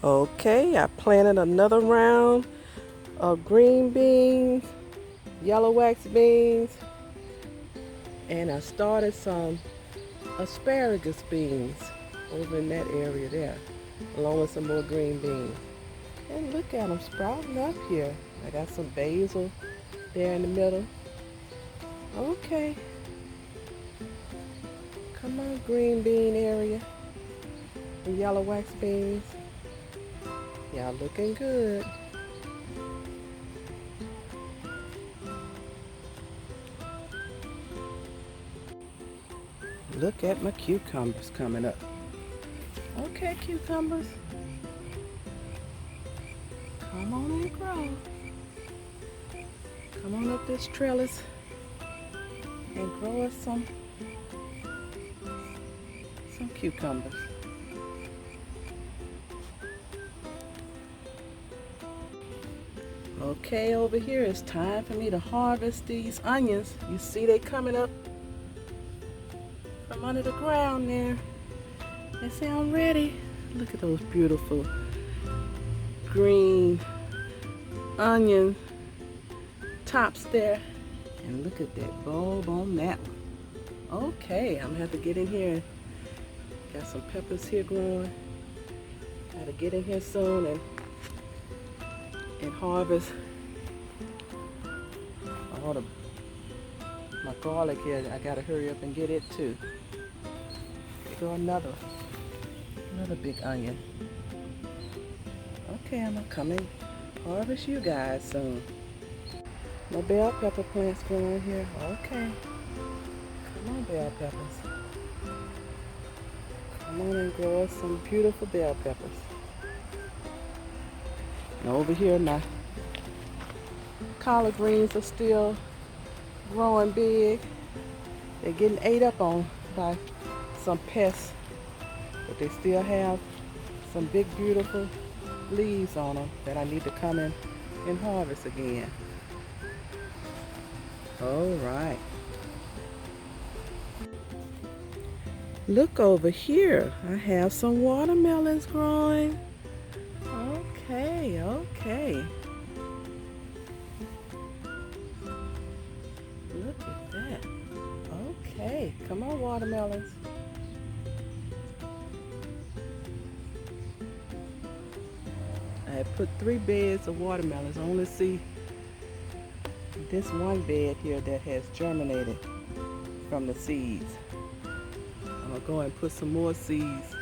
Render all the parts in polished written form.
Okay, I planted another round of green beans, yellow wax beans, and I started some asparagus beans over in that area there, along with some more green beans. And look at them sprouting up here. I got some basil there in the middle. Okay, come on, green bean area, and yellow wax beans. Y'all looking good. Look at my cucumbers coming up. Okay, cucumbers. Come on and grow. Come on up this trellis and grow us some cucumbers. Okay, over here it's time for me to harvest these onions. You see they coming up from under the ground there. They say I'm ready. Look at those beautiful green onion tops there. And look at that bulb on that one. Okay, I'm gonna have to get in here. Got some peppers here growing. Gotta get in here soon and harvest all my garlic here. I gotta hurry up and get it too. Here go another big onion. Okay, I'm gonna come and harvest you guys soon. My bell pepper plant's growing here. Okay. Come on, bell peppers. Come on and grow us some beautiful bell peppers. And over here, my collard greens are still growing big. They're getting ate up on by some pests, but they still have some big, beautiful leaves on them that I need to come in and harvest again. All right. Look over here. I have some watermelons growing. Okay, okay. Look at that. Okay, come on, watermelons. I have put 3 beds of watermelons. I only see this one bed here that has germinated from the seeds. I'm gonna go and put some more seeds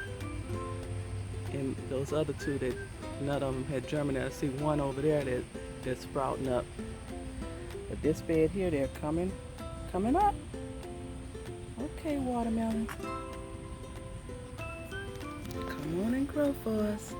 in those other 2 that none of them had germinated. I see one over there that's sprouting up. But this bed here, they're coming up. Okay, watermelons. Come on and grow for us.